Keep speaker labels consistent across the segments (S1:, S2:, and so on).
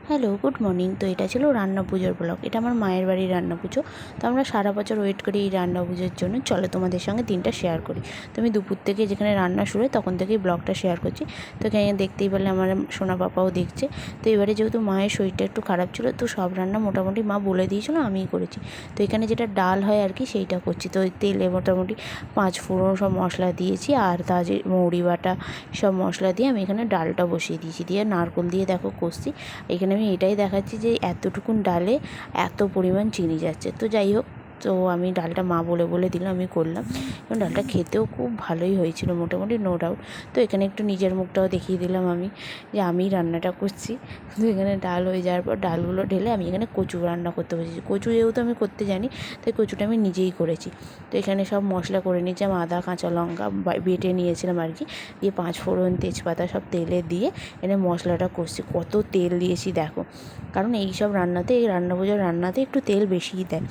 S1: Hello, good morning. তো এটা ছিল রান্না পুজোর ব্লগ। এটা আমার মায়ের বাড়ির রান্না পুজো। তো আমরা সারা বছর ওয়েট করি এই রান্না পুজোর জন্য। চলো তোমাদের সঙ্গে দিনটা শেয়ার করি। তো আমি দুপুর থেকে যেখানে রান্না শুরু হয় তখন থেকেই ব্লগটা শেয়ার করছি। তো এখানে দেখতেই পারলে আমার সোনা পাপাও দেখছে। তো এবারে যেহেতু মায়ের শরীরটা একটু খারাপ ছিল, তো সব রান্না মোটামুটি মা বলে দিয়েছিলো, আমিই করেছি। তো এখানে যেটা ডাল হয় আর কি সেইটা করছি। তো ওই তেলে মোটামুটি 5 ফোড়ন সব মশলা দিয়েছি, আর তাজে মৌরি বাটা সব মশলা দিয়ে আমি এখানে ডালটা বসিয়ে দিয়েছি। দিয়ে নারকেল দিয়ে দেখো কষছি। এখানে আমি এটাই দেখাচ্ছি যে এতটুকুন ডালে এত পরিমাণ চিনি যাচ্ছে। তো যাই হোক, তো আমি ডালটা মা বলে দিলাম, আমি করলাম, এবং ডালটা খেতেও খুব ভালোই হয়েছিল মোটামুটি, নো ডাউট। তো এখানে একটু নিজের মুখটাও দেখিয়ে দিলাম আমি যে আমি রান্নাটা করছি। তো এখানে ডাল হয়ে যাওয়ার পর ডালগুলো ঢেলে আমি এখানে কচু রান্না করতে বসেছি। কচু যেহেতু আমি করতে জানি, তাই কচুটা আমি নিজেই করেছি। তো এখানে সব মশলা করে নিয়েছিলাম, আদা কাঁচা লঙ্কা বেটে নিয়েছিলাম আর কি, দিয়ে 5 ফোড়ন তেজপাতা সব তেলে দিয়ে এখানে মশলাটা কষছি। কত তেল দিয়েছি দেখো, কারণ এই সব রান্নাতে, এই রান্না পুজোর রান্নাতে একটু তেল বেশিই দেয়।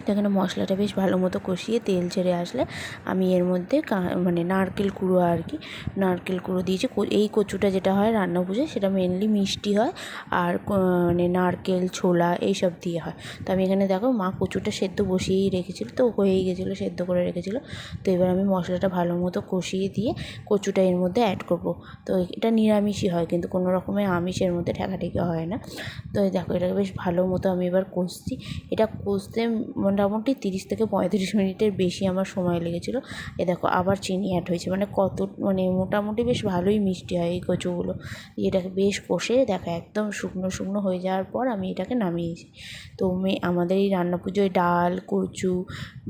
S1: তো এখানে মশলাটা বেশ ভালো মতো কষিয়ে তেল ছেড়ে আসলে আমি এর মধ্যে মানে নারকেল কুড়ো আর কি, নারকেল কুড়ো দিয়েছি। এই কচুটা যেটা হয় রান্না পুজোয় সেটা মেনলি মিষ্টি হয়, আর মানে নারকেল ছোলা এইসব দিয়ে হয়। তো আমি এখানে দেখো মা কচুটা সেদ্ধ বসিয়েই রেখেছিলো, তো হয়েই গেছিলো, সেদ্ধ করে রেখেছিলো। তো এবার আমি মশলাটা ভালো মতো কষিয়ে দিয়ে কচুটা এর মধ্যে অ্যাড করবো। তো এটা নিরামিষই হয়, কিন্তু কোনো রকমের আমিষের মধ্যে ঠেকাঠেকি হয় না। তো দেখো এটাকে বেশ ভালো মতো আমি এবার কষছি। এটা কষতে মোটামুটি 30 থেকে 35 মিনিটের বেশি আমার সময় লেগেছিলো। এ দেখো আবার চিনি অ্যাড হয়েছে, মানে মোটামুটি বেশ ভালোই মিষ্টি হয় এই কচুগুলো। এটাকে বেশ কষে দেখো একদম শুকনো শুকনো হয়ে যাওয়ার পর আমি এটাকে নামিয়েছি। তো আমাদের এই রান্না পুজোয় ডাল, কচু,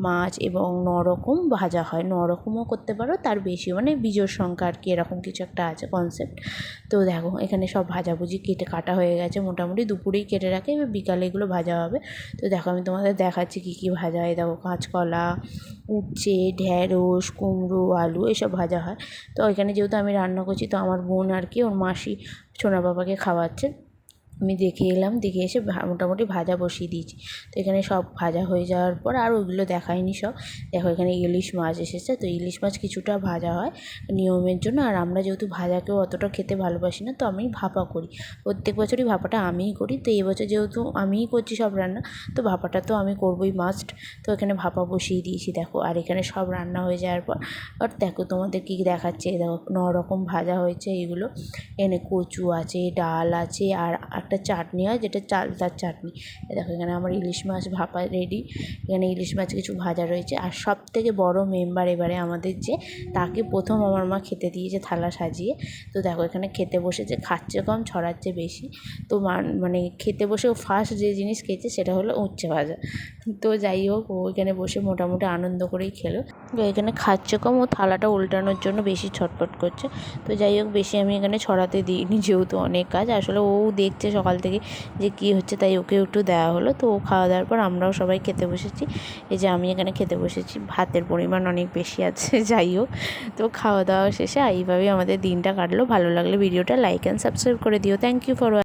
S1: মাছ এবং 9 রকম ভাজা হয়। 9 রকমও করতে পারো, তার বেশি, মানে বিজোড় সংখ্যা আর কি, এরকম কিছু একটা আছে কনসেপ্ট। তো দেখো এখানে সব ভাজাভুজি কাটা হয়ে গেছে, মোটামুটি দুপুরেই কেটে রাখে, এবার বিকালে এগুলো ভাজা হবে। তো দেখো আমি তোমাদের দেখাচ্ছি কী কী ভাজা হয়। দেখো কাঁচকলা, উচ্ছে, ঢ্যাঁড়স, কুমড়ো, আলু এসব ভাজা হয়। তো এখানে যেহেতু আমি রান্না করছি, তো আমার বোন আর কি ওর মাসি সোনা বাবাকে খাওয়াচ্ছে। আমি দেখে এলাম, দেখে এসে মোটামুটি ভাজা বসিয়ে দিয়েছি। তো এখানে সব ভাজা হয়ে যাওয়ার পর আর ওইগুলো দেখায়নি সব। দেখো এখানে ইলিশ মাছ এসেছে, তো ইলিশ মাছ কিছুটা ভাজা হয় নিয়মের জন্য। আর আমরা যেহেতু ভাজাকেও অতটা খেতে ভালোবাসি না, তো আমি ভাপা করি। প্রত্যেক বছরই ভাপাটা আমিই করি। তো এবছর যেহেতু আমিই করছি সব রান্না, তো ভাপাটা তো আমি করবোই মাস্ট। তো এখানে ভাপা বসিয়ে দিয়েছি দেখো। আর এখানে সব রান্না হয়ে যাওয়ার পর আর দেখো তোমাদের কী দেখাচ্ছে, দেখো 9 রকম ভাজা হয়েছে এইগুলো। এখানে কচু আছে, ডাল আছে, আর একটা চাটনি হয় যেটা চালতার চাটনি। দেখো এখানে আমার ইলিশ মাছ ভাপা রেডি। এখানে ইলিশ মাছ কিছু ভাজা রয়েছে। আর সব থেকে বড় মেম্বার এবারে আমাদের, যে তাকে প্রথম আমার মা খেতে দিয়েছে থালা সাজিয়ে। তো দেখো এখানে খেতে বসেছে, খাচ্ছে কম ছড়াচ্ছে বেশি। তো মানে খেতে বসে ও ফার্স্ট যে জিনিস খেয়েছে সেটা হলো উচ্ছে ভাজা। তো যাই হোক, ও এখানে বসে মোটামুটি আনন্দ করেই খেলো। তো এখানে খাচ্ছে কম, ও থালাটা উল্টানোর জন্য বেশি ছটফট করছে। তো যাই হোক, বেশি আমি এখানে ছড়াতে দিইনি, যেহেতু অনেক কাজ। আসলে ও দেখছে সকাল থেকে যে কী হচ্ছে, তাই ওকে একটু দেওয়া হলো। তো ও খাওয়া দাওয়ার পর আমরাও সবাই খেতে বসেছি। এই যে আমি এখানে খেতে বসেছি, ভাতের পরিমাণ অনেক বেশি আছে। যাই হোক, তো খাওয়া দাওয়া শেষে এইভাবেই আমাদের দিনটা কাটলো। ভালো লাগলে ভিডিওটা লাইক অ্যান্ড সাবস্ক্রাইব করে দিও। Thank you for